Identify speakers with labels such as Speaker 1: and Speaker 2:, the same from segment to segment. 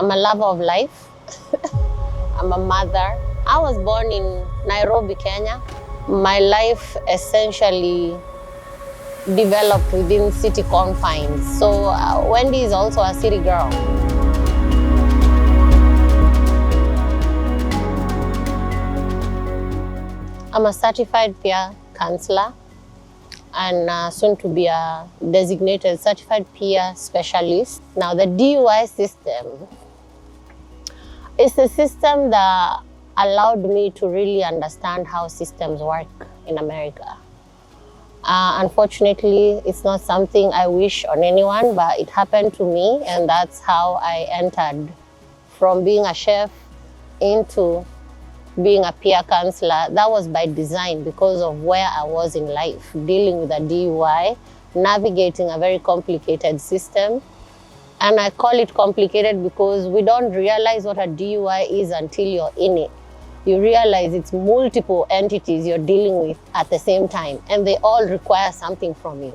Speaker 1: I'm a lover of life. I'm a mother. I was born in Nairobi, Kenya. My life essentially developed within city confines. So Wendy is also a city girl. I'm a certified peer counselor and soon to be a designated certified peer specialist. Now the DUI system is a system that allowed me to really understand how systems work in America. Unfortunately, it's not something I wish on anyone, but it happened to me, and that's how I entered from being a chef into being a peer counselor. That was by design because of where I was in life, dealing with a DUI, navigating a very complicated system. And I call it complicated because we don't realize what a DUI is until you're in it. You realize it's multiple entities you're dealing with at the same time, and they all require something from you.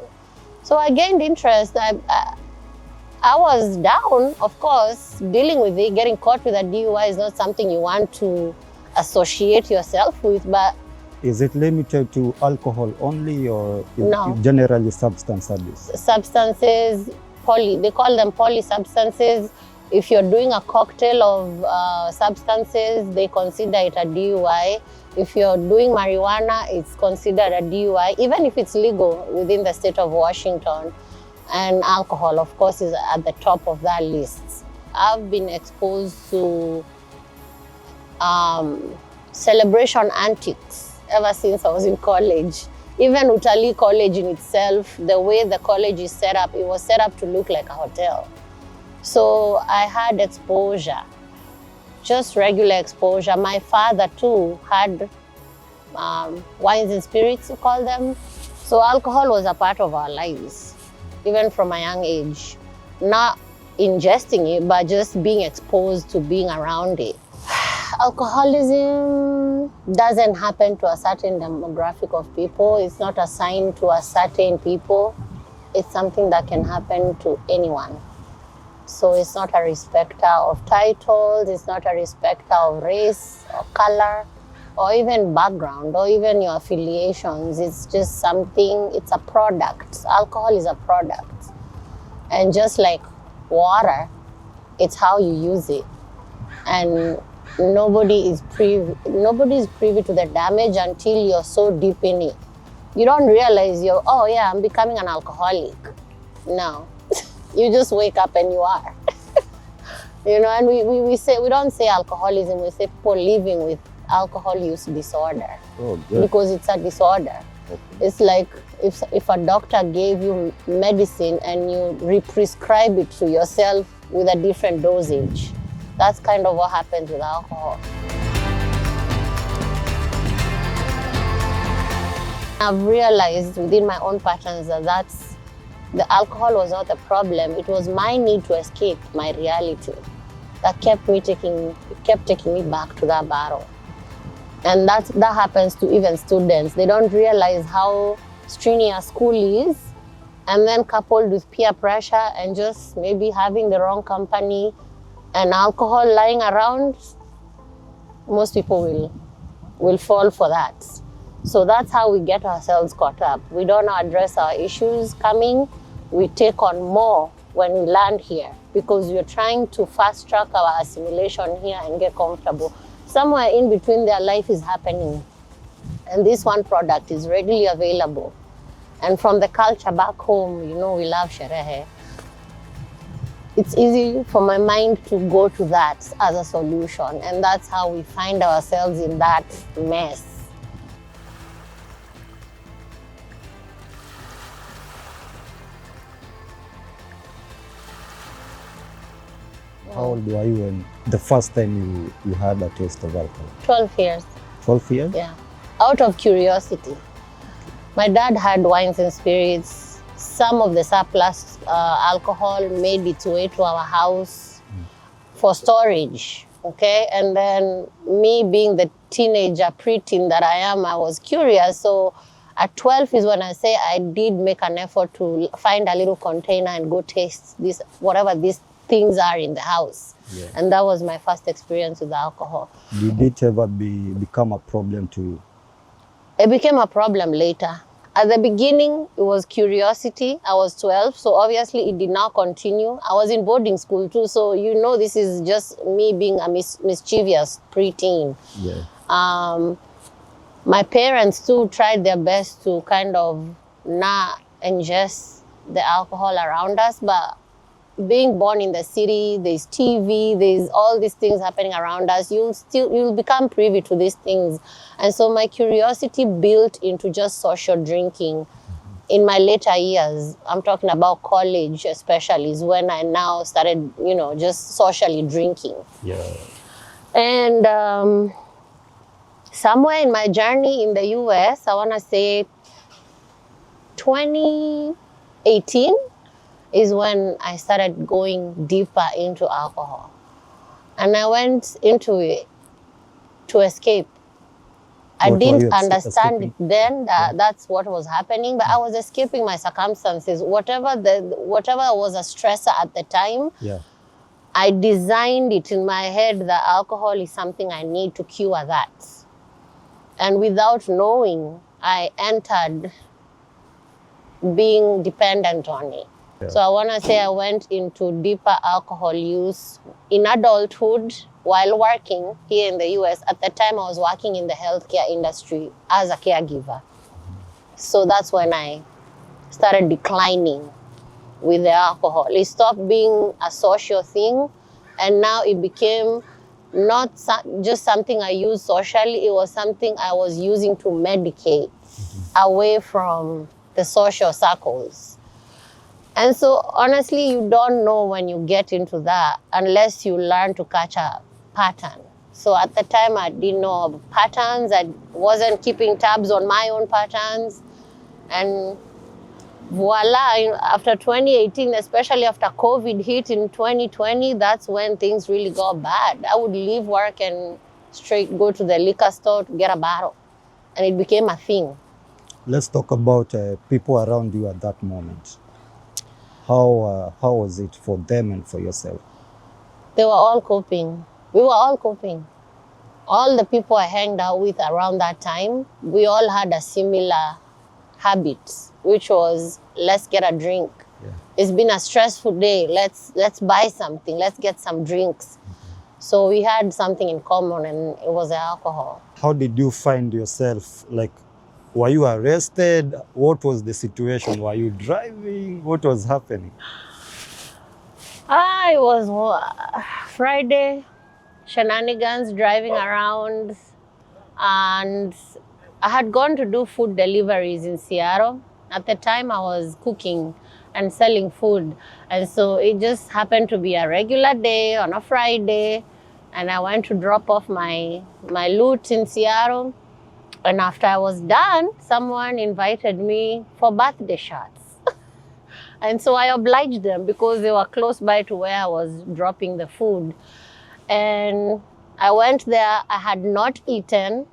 Speaker 1: So I gained interest. I was down, of course, dealing with it. Getting caught with a DUI is not something you want to associate yourself with, but...
Speaker 2: Is it limited to alcohol only, or
Speaker 1: No.
Speaker 2: Generally substance abuse?
Speaker 1: Substances, they call them polysubstances. If you're doing a cocktail of substances, they consider it a DUI. If you're doing marijuana, it's considered a DUI, even if it's legal within the state of Washington. And alcohol, of course, is at the top of that list. I've been exposed to celebration antics ever since I was in college. Even Utalii College in itself, the way the college is set up, it was set up to look like a hotel. So I had exposure, just regular exposure. My father too had wines and spirits, we call them. So alcohol was a part of our lives, even from a young age. Not ingesting it, but just being exposed to being around it. Alcoholism doesn't happen to a certain demographic of people. It's not assigned to a certain people. It's something that can happen to anyone. So it's not a respecter of titles, it's not a respecter of race or color or even background or even your affiliations. It's just something, it's a product. Alcohol is a product. And just like water, it's how you use it. And nobody is privy to the damage until you're so deep in it. You don't realize oh yeah, I'm becoming an alcoholic. No. You just wake up and you are. You know, and we don't say alcoholism, we say people living with alcohol use disorder.
Speaker 2: Oh, good.
Speaker 1: Because it's a disorder.
Speaker 2: Okay.
Speaker 1: It's like if a doctor gave you medicine and you re-prescribe it to yourself with a different dosage. That's kind of what happens with alcohol. I've realized within my own patterns that the alcohol was not the problem. It was my need to escape my reality that kept taking me back to that battle. And that happens to even students. They don't realize how strenuous school is, and then coupled with peer pressure and just maybe having the wrong company and alcohol lying around, most people will fall for that. So that's how we get ourselves caught up. We don't address our issues coming. We take on more when we land here because we're trying to fast track our assimilation here and get comfortable. Somewhere in between their life is happening. And this one product is readily available. And from the culture back home, you know, we love sherehe. It's easy for my mind to go to that as a solution. And that's how we find ourselves in that mess.
Speaker 2: How old were you when the first time you had a taste of alcohol?
Speaker 1: 12 years.
Speaker 2: 12 years?
Speaker 1: Yeah. Out of curiosity. My dad had wines and spirits. Some of the surplus alcohol made its way to our house for storage, okay? And then me being the teenager, preteen that I am, I was curious. So at 12 is when I say I did make an effort to find a little container and go taste this, whatever this things are in the house.
Speaker 2: Yeah.
Speaker 1: And that was my first experience with alcohol.
Speaker 2: Did it ever become a problem to you?
Speaker 1: It became a problem later. At the beginning, it was curiosity. I was 12, so obviously it did not continue. I was in boarding school too, so this is just me being a mischievous preteen.
Speaker 2: Yeah.
Speaker 1: My parents too tried their best to kind of not ingest the alcohol around us, but being born in the city, there's TV, there's all these things happening around us, you'll become privy to these things. And so my curiosity built into just social drinking. In my later years, I'm talking about college especially, is when I now started, just socially drinking.
Speaker 2: Yeah.
Speaker 1: And somewhere in my journey in the US, I want to say 2018, is when I started going deeper into alcohol. And I went into it to escape. I didn't understand it then that that's what was happening, but I was escaping my circumstances. Whatever was a stressor at the time,
Speaker 2: yeah.
Speaker 1: I designed it in my head that alcohol is something I need to cure that. And without knowing, I entered being dependent on it. Yeah. So I want to say I went into deeper alcohol use in adulthood while working here in the US. At the time, I was working in the healthcare industry as a caregiver. So that's when I started declining with the alcohol. It stopped being a social thing, and now it became not just something I used socially, it was something I was using to medicate away from the social circles. And so honestly, you don't know when you get into that unless you learn to catch a pattern. So at the time, I didn't know patterns. I wasn't keeping tabs on my own patterns. And voila, after 2018, especially after COVID hit in 2020, that's when things really got bad. I would leave work and straight go to the liquor store to get a bottle. And it became a thing.
Speaker 2: Let's talk about people around you at that moment. How was it for them and for yourself?
Speaker 1: They were all coping. We were all coping. All the people I hanged out with around that time, we all had a similar habit, which was, let's get a drink. Yeah. It's been a stressful day. Let's buy something. Let's get some drinks. So we had something in common, and it was alcohol.
Speaker 2: How did you find yourself? Were you arrested? What was the situation? Were you driving? What was happening?
Speaker 1: It was Friday, shenanigans, driving around. And I had gone to do food deliveries in Seattle. At the time, I was cooking and selling food. And so it just happened to be a regular day on a Friday. And I went to drop off my loot in Seattle. And after I was done, someone invited me for birthday shots. And so I obliged them because they were close by to where I was dropping the food. And I went there, I had not eaten,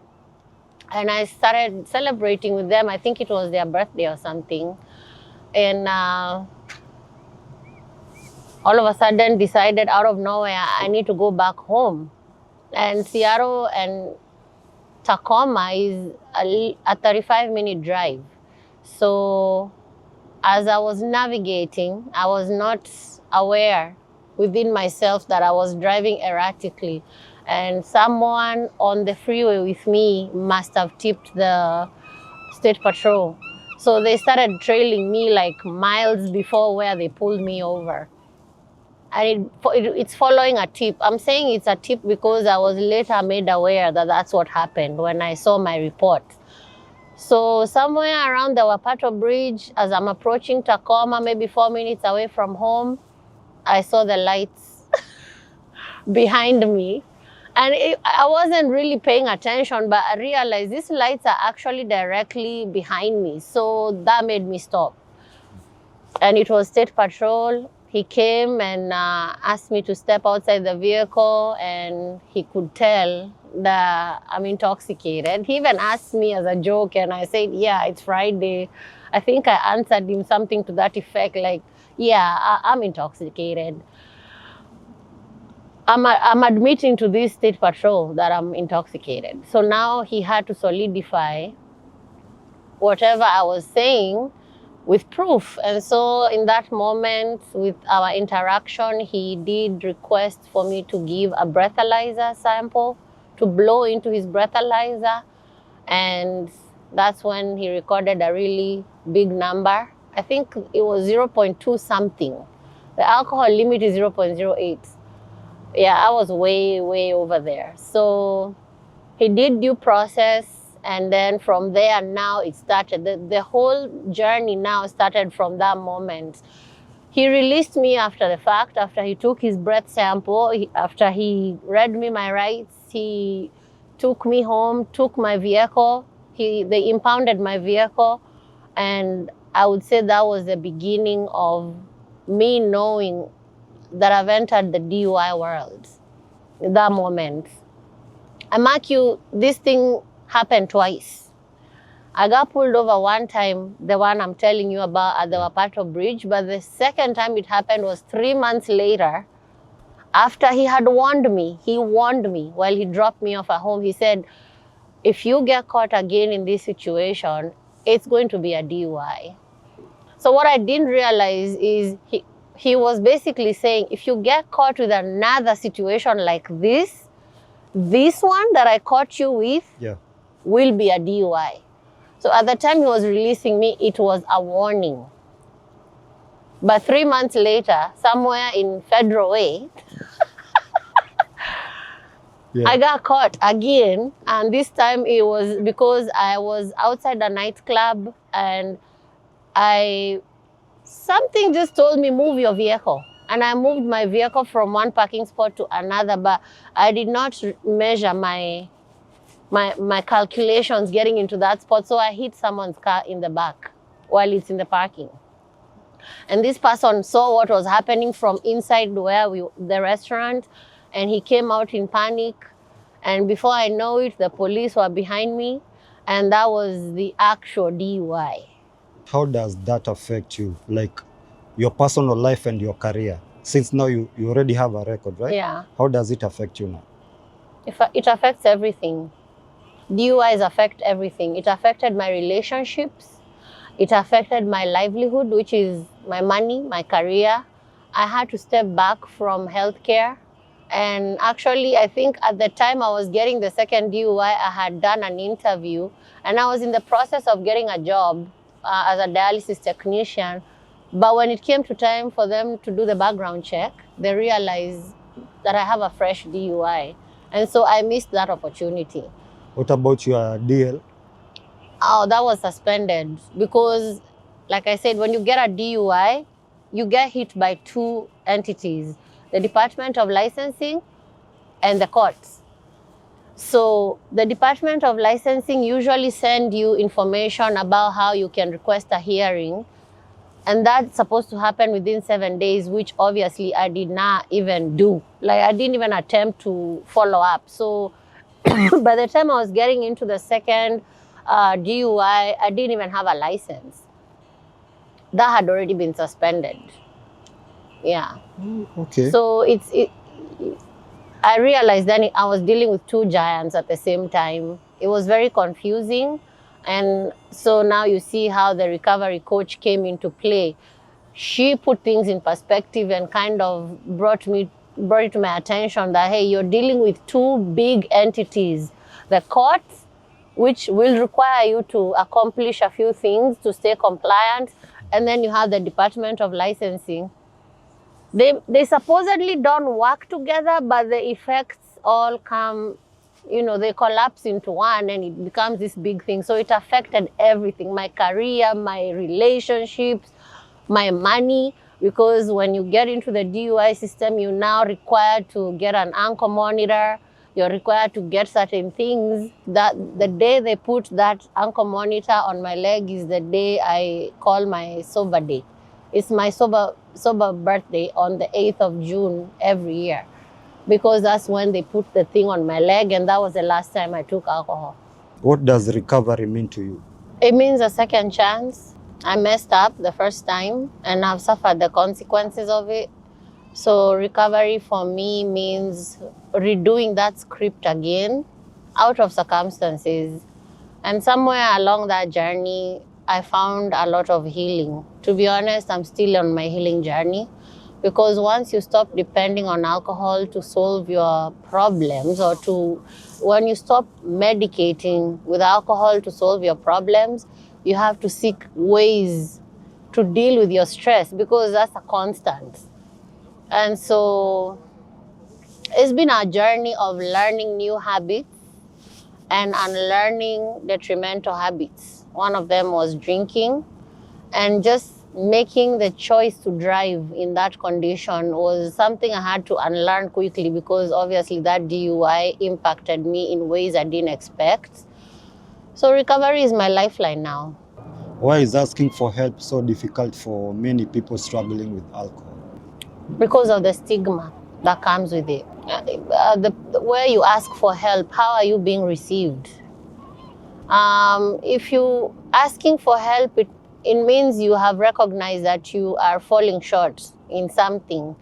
Speaker 1: and I started celebrating with them. I think it was their birthday or something. And all of a sudden decided out of nowhere, I need to go back home. And Seattle and Tacoma is a 35-minute drive. So as I was navigating, I was not aware within myself that I was driving erratically. And someone on the freeway with me must have tipped the state patrol. So they started trailing me like miles before where they pulled me over. And it's following a tip. I'm saying it's a tip because I was later made aware that that's what happened when I saw my report. So somewhere around the Wapato Bridge, as I'm approaching Tacoma, maybe 4 minutes away from home, I saw the lights behind me. And I wasn't really paying attention, but I realized these lights are actually directly behind me. So that made me stop. And it was State Patrol. He came and asked me to step outside the vehicle, and he could tell that I'm intoxicated. He even asked me as a joke, and I said, yeah, it's Friday. I think I answered him something to that effect, like, yeah, I'm intoxicated. I'm admitting to this state patrol that I'm intoxicated. So now he had to solidify whatever I was saying with proof. And so in that moment, with our interaction, he did request for me to give a breathalyzer sample, to blow into his breathalyzer. And that's when he recorded a really big number. I think it was 0.2 something. The alcohol limit is 0.08. Yeah, I was way over there. So he did due process, and then from there now it started. The whole journey now started from that moment. He released me after the fact, after he took his breath sample, after he read me my rights. He took me home, took my vehicle. They impounded my vehicle, and I would say that was the beginning of me knowing that I've entered the DUI world. In that moment, I mark you, this thing happened twice. I got pulled over one time, the one I'm telling you about at the Wapato Bridge, but the second time it happened was 3 months later, after he had warned me. He warned me while he dropped me off at home. He said, if you get caught again in this situation, it's going to be a DUI. So what I didn't realize is he was basically saying, if you get caught with another situation like this one that I caught you with will be a DUI. So at the time he was releasing me, it was a warning. But 3 months later, somewhere in Federal Way, I got caught again. And this time it was because I was outside a nightclub and something just told me, move your vehicle. And I moved my vehicle from one parking spot to another, but I did not measure my calculations getting into that spot. So I hit someone's car in the back while it's in the parking. And this person saw what was happening from inside the restaurant, and he came out in panic. And before I know it, the police were behind me, and that was the actual DUI.
Speaker 2: How does that affect you, like your personal life and your career? Since now you already have a record, right?
Speaker 1: Yeah.
Speaker 2: How does it affect you now?
Speaker 1: It affects everything. DUIs affect everything. It affected my relationships. It affected my livelihood, which is my money, my career. I had to step back from healthcare. And actually, I think at the time I was getting the second DUI, I had done an interview, and I was in the process of getting a job as a dialysis technician. But when it came to time for them to do the background check, they realized that I have a fresh DUI. And so I missed that opportunity.
Speaker 2: What about your DL?
Speaker 1: Oh, that was suspended because, like I said, when you get a DUI, you get hit by two entities, the Department of Licensing and the courts. So the Department of Licensing usually send you information about how you can request a hearing, and that's supposed to happen within 7 days, which obviously I did not even do. Like, I didn't even attempt to follow up. So by the time I was getting into the second DUI, I didn't even have a license. That had already been suspended. Yeah.
Speaker 2: Okay.
Speaker 1: So I realized then I was dealing with two giants at the same time. It was very confusing. And so now you see how the recovery coach came into play. She put things in perspective and kind of brought it to my attention that, hey, you're dealing with two big entities. The courts, which will require you to accomplish a few things to stay compliant. And then you have the Department of Licensing. They supposedly don't work together, but the effects all come, they collapse into one and it becomes this big thing. So it affected everything, my career, my relationships, my money, because when you get into the DUI system, you're now required to get an ankle monitor. You're required to get certain things. That the day they put that ankle monitor on my leg is the day I call my sober day. It's my sober birthday on the 8th of June every year, because that's when they put the thing on my leg, and that was the last time I took alcohol.
Speaker 2: What does recovery mean to you?
Speaker 1: It means a second chance. I messed up the first time and I've suffered the consequences of it. So recovery for me means redoing that script again out of circumstances. And somewhere along that journey, I found a lot of healing. To be honest, I'm still on my healing journey, because once you stop depending on alcohol to solve your problems, or when you stop medicating with alcohol to solve your problems, you have to seek ways to deal with your stress, because that's a constant. And so it's been a journey of learning new habits and unlearning detrimental habits. One of them was drinking, and just making the choice to drive in that condition was something I had to unlearn quickly, because obviously that DUI impacted me in ways I didn't expect. So recovery is my lifeline now.
Speaker 2: Why is asking for help so difficult for many people struggling with alcohol?
Speaker 1: Because of the stigma that comes with it. Where you ask for help, how are you being received? If you asking for help, it means you have recognized that you are falling short in something.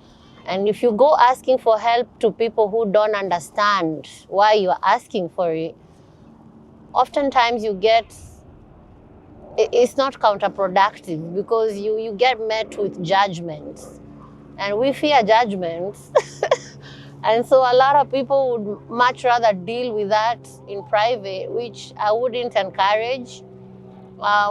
Speaker 1: And if you go asking for help to people who don't understand why you are asking for it, oftentimes it's not counterproductive, because you get met with judgments. And we fear judgments. And so a lot of people would much rather deal with that in private, which I wouldn't encourage.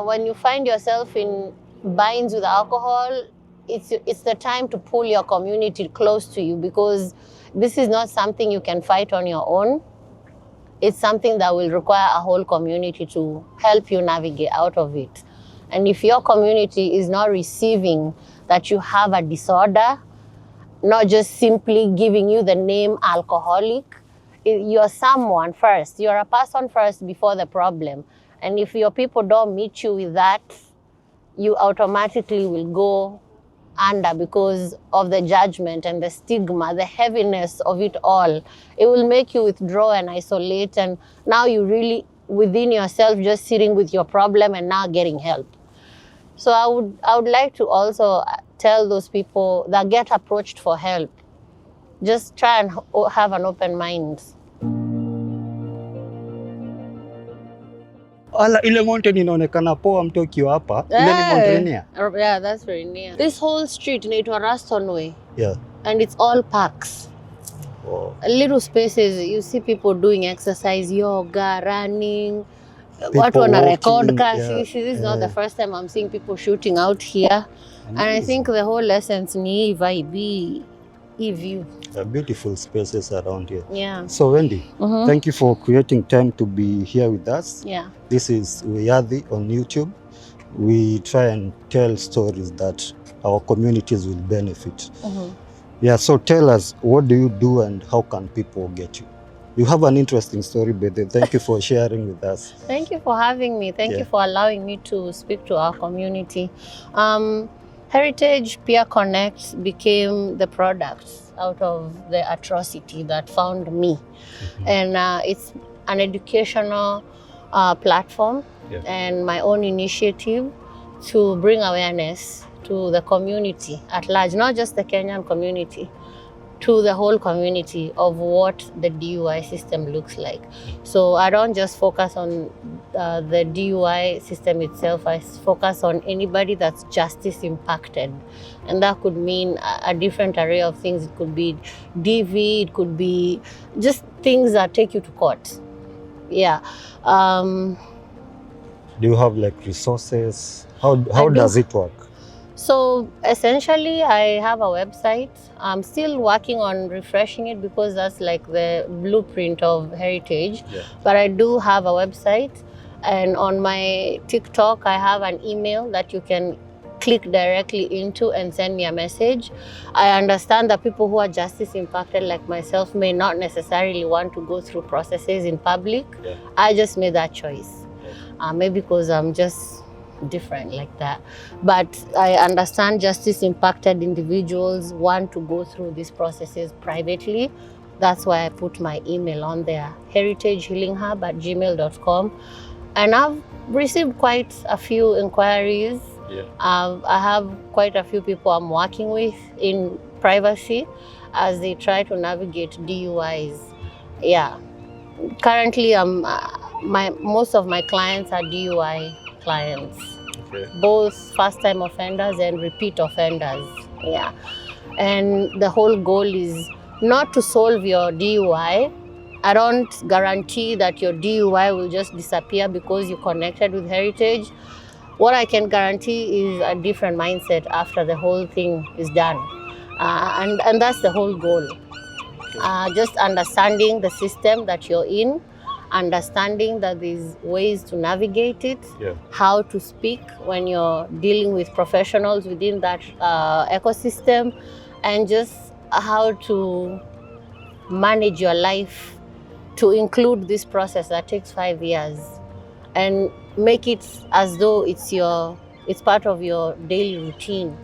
Speaker 1: When you find yourself in binds with alcohol, it's the time to pull your community close to you, because this is not something you can fight on your own. It's something that will require a whole community to help you navigate out of it. And if your community is not receiving that you have a disorder, not just simply giving you the name alcoholic, you're someone first. You're a person first before the problem. And if your people don't meet you with that, you automatically will go under, because of the judgment and the stigma, the heaviness of it all. It will make you withdraw and isolate. And now you really within yourself, just sitting with your problem and not getting help. So I would like to also tell those people that get approached for help, just try and have an open mind.
Speaker 2: Ala, ile mountain inaonekana poa mtu ukiwa hapa. Ile ni Mount Rainier.
Speaker 1: Yeah, that's Rainier. This whole street inaitwa Ruston Way.
Speaker 2: Yeah.
Speaker 1: And it's all parks.
Speaker 2: Wow.
Speaker 1: Little spaces, you see people doing exercise, yoga, running.
Speaker 2: People
Speaker 1: Watu wana record
Speaker 2: walking,
Speaker 1: cars.
Speaker 2: yeah,
Speaker 1: This is not the first time I'm seeing people shooting out here. And I think the whole essence ni vibe, view.
Speaker 2: Beautiful spaces around here.
Speaker 1: Yeah.
Speaker 2: So Wendy, thank you for creating time to be here with us.
Speaker 1: Yeah.
Speaker 2: This is Uyadhi on YouTube. We try and tell stories that our communities will benefit. Yeah, so tell us, what do you do and how can people get you? You have an interesting story, Bethe. Thank you for sharing with us.
Speaker 1: Thank you for having me. Thank you for allowing me to speak to our community. Heritage Peer Connect became the product out of the atrocity that found me. And it's an educational platform and my own initiative to bring awareness to the community at large, not just the Kenyan community, to the whole community of what the DUI system looks like. So I don't just focus on the DUI system itself, I focus on anybody that's justice impacted. And that could mean a different array of things. It could be DV, it could be just things that take you to court. Yeah.
Speaker 2: Do you have like resources? How does it work?
Speaker 1: So essentially, I have a website. I'm still working on refreshing it because that's like the blueprint of heritage. Yeah. But I do have a website. And on my TikTok, I have an email that you can click directly into and send me a message. I understand that people who are justice impacted like myself may not necessarily want to go through processes in public. Yeah. I just made that choice. Yeah. Maybe because I'm just different like that. But I understand justice impacted individuals want to go through these processes privately. That's why I put my email on there, heritagehealinghub@gmail.com. And I've received quite a few inquiries.
Speaker 2: Yeah.
Speaker 1: I have quite a few people I'm working with in privacy as they try to navigate DUIs. Yeah. Currently, most of my clients are DUI clients,
Speaker 2: Okay.
Speaker 1: both first-time offenders and repeat offenders. Yeah, and the whole goal is not to solve your DUI. I don't guarantee that your DUI will just disappear because you connected with Heritage. What I can guarantee is a different mindset after the whole thing is done, and that's the whole goal. Just understanding the system that you're in, understanding that there's ways to navigate it,
Speaker 2: Yeah.
Speaker 1: how to speak when you're dealing with professionals within that ecosystem, and just how to manage your life to include this process that takes 5 years and make it as though it's part of your daily routine.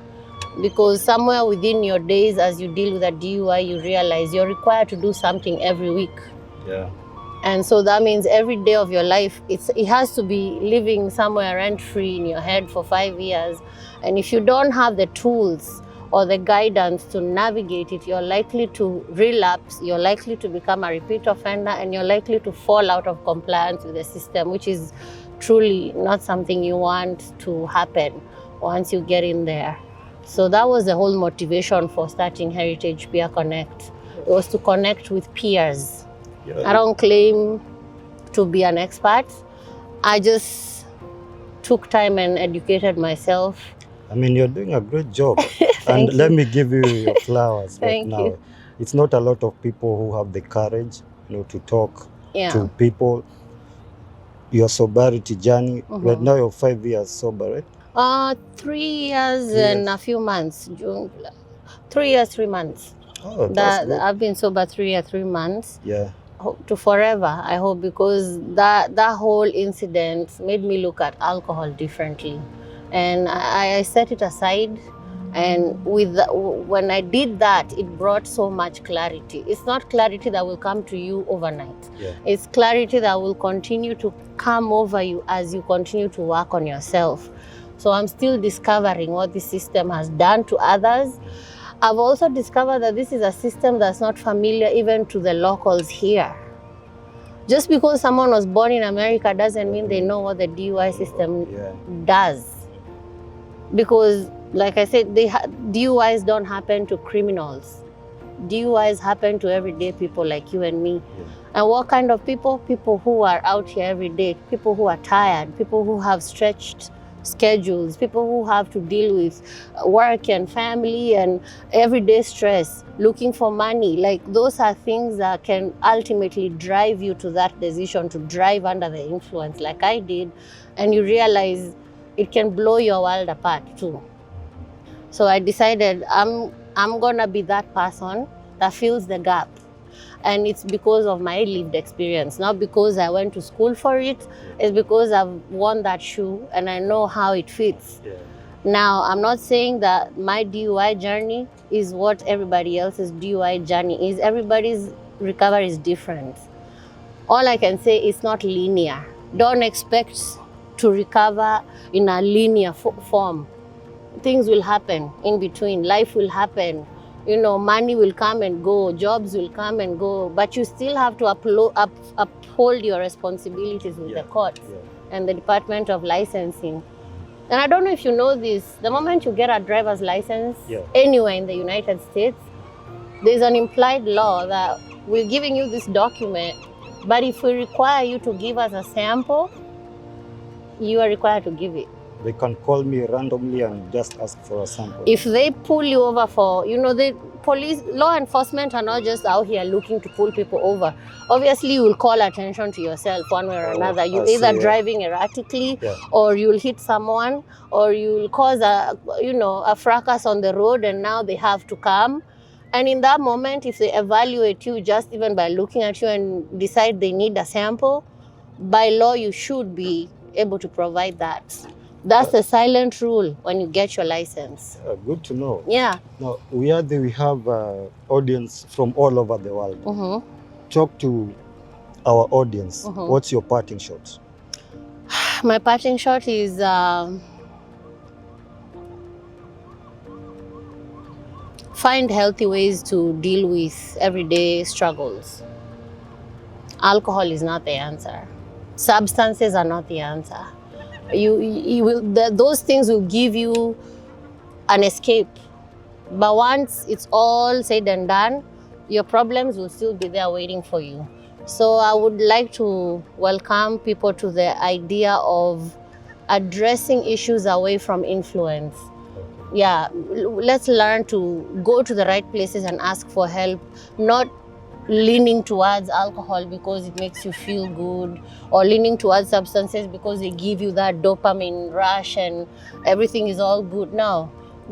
Speaker 1: Because somewhere within your days, as you deal with a DUI, you realize you're required to do something every week.
Speaker 2: Yeah.
Speaker 1: And so that means every day of your life, it has to be living somewhere rent-free in your head for 5 years. And if you don't have the tools or the guidance to navigate it, you're likely to relapse, you're likely to become a repeat offender, and you're likely to fall out of compliance with the system, which is truly not something you want to happen once you get in there. So that was the whole motivation for starting Heritage Peer Connect. It was to connect with peers.
Speaker 2: Yeah.
Speaker 1: I don't claim to be an expert. I just took time and educated myself.
Speaker 2: I mean, you're doing a great job. And let me give you your flowers right
Speaker 1: Thank
Speaker 2: now.
Speaker 1: you.
Speaker 2: It's not a lot of people who have the courage, to talk to people. Your sobriety journey, right now you're 5 years sober, right?
Speaker 1: 3 years and a few months. 3 years, 3 months.
Speaker 2: Oh, that's good.
Speaker 1: I've been sober 3 years, 3 months.
Speaker 2: Yeah.
Speaker 1: To forever, I hope, because that whole incident made me look at alcohol differently, and I set it aside. And when I did that, it brought so much clarity. It's not clarity that will come to you overnight.
Speaker 2: Yeah.
Speaker 1: It's clarity that will continue to come over you as you continue to work on yourself. So I'm still discovering what this system has done to others. I've also discovered that this is a system that's not familiar even to the locals here. Just because someone was born in America doesn't mean they know what the DUI system does. Because, like I said, DUIs don't happen to criminals. DUIs happen to everyday people like you and me.
Speaker 2: Yeah.
Speaker 1: And what kind of people? People who are out here every day, people who are tired, people who have stretched schedules, people who have to deal with work and family and everyday stress, looking for money. Like, those are things that can ultimately drive you to that decision to drive under the influence like I did, and you realize it can blow your world apart too. So I decided I'm gonna be that person that fills the gap. And it's because of my lived experience, not because I went to school for it. It's because I've worn that shoe and I know how it fits.
Speaker 2: Yeah.
Speaker 1: Now, I'm not saying that my DUI journey is what everybody else's DUI journey is. Everybody's recovery is different. All I can say is not linear. Don't expect to recover in a linear form. Things will happen in between. Life will happen. Money will come and go, jobs will come and go, but you still have to uphold your responsibilities with the court and the Department of Licensing. And I don't know if you know this, the moment you get a driver's license anywhere in the United States, there's an implied law that we're giving you this document, but if we require you to give us a sample, you are required to give it.
Speaker 2: They can call me randomly and just ask for a sample.
Speaker 1: If they pull you over for, the police, law enforcement are not just out here looking to pull people over. Obviously, you will call attention to yourself one way or another. You're either driving erratically, or you'll hit someone, or you'll cause a fracas on the road, and now they have to come. And in that moment, if they evaluate you just even by looking at you and decide they need a sample, by law, you should be able to provide that. That's the silent rule when you get your license.
Speaker 2: Good to know.
Speaker 1: Yeah.
Speaker 2: Now, we have audience from all over the world. Talk to our audience. What's your parting shot?
Speaker 1: My parting shot is find healthy ways to deal with everyday struggles. Alcohol is not the answer. Substances are not the answer. Those things will give you an escape. But once it's all said and done, your problems will still be there waiting for you. So I would like to welcome people to the idea of addressing issues away from influence. Yeah, let's learn to go to the right places and ask for help, not leaning towards alcohol because it makes you feel good, or leaning towards substances because they give you that dopamine rush and everything is all good. No,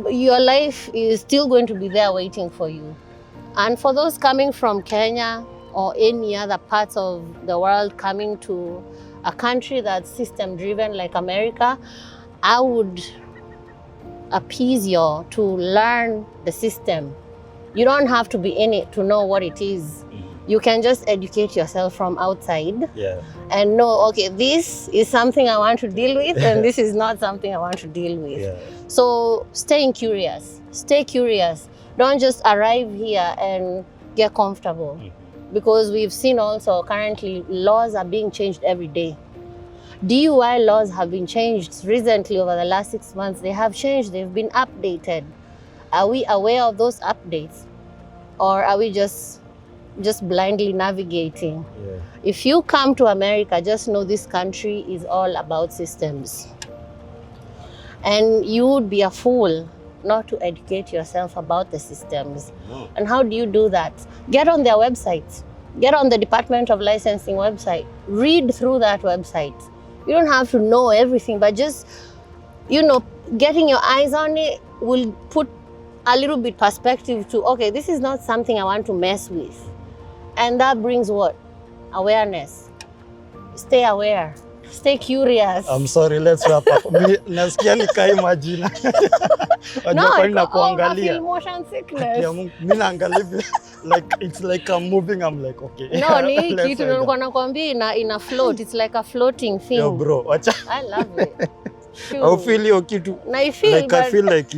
Speaker 1: your life is still going to be there waiting for you. And for those coming from Kenya or any other parts of the world, coming to a country that's system driven like America, I would appease you to learn the system. You don't have to be in it to know what it is. You can just educate yourself from outside, and know, okay, this is something I want to deal with and this is not something I want to deal with. So staying curious, stay curious. Don't just arrive here and get comfortable, because we've seen also currently laws are being changed every day. DUI laws have been changed recently over the last 6 months. They have changed, they've been updated. Are we aware of those updates, or are we just blindly navigating? If you come to America, just know this country is all about systems. And you would be a fool not to educate yourself about the systems. And how do you do that? Get on their website. Get on the Department of Licensing website. Read through that website. You don't have to know everything, but just, getting your eyes on it will put a little bit perspective to, okay, this is not something I want to mess with. And that brings what? Awareness. Stay aware. Stay curious.
Speaker 2: I'm sorry, let's wrap up. Nasikia nikaimagine.
Speaker 1: I feel motion sickness.
Speaker 2: Like it's like I'm moving, I'm like, okay.
Speaker 1: No, ni kitu nilikuwa nakwambia ina float. It's like a floating thing.
Speaker 2: Yo bro, wacha.
Speaker 1: I love it.
Speaker 2: I feel hiyo kitu.
Speaker 1: I feel
Speaker 2: like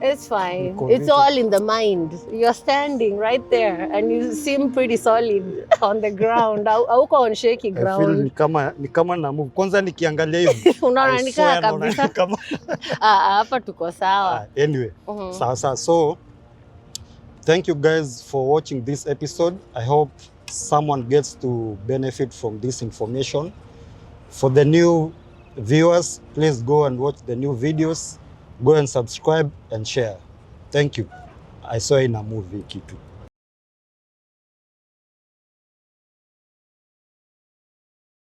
Speaker 1: it's fine. It's all in the mind. You're standing right there and you seem pretty solid on the ground. Hauko on shaky ground.
Speaker 2: I feel ni kama na move. Kwanza nikiangalia hivi.
Speaker 1: Unaona nikaa kabisa. Hapa tuko sawa.
Speaker 2: Anyway, sawa. So thank you guys for watching this episode. I hope someone gets to benefit from this information. For the new viewers, please go and watch the new videos. Go and subscribe and share. Thank you. I saw in a movie kitu.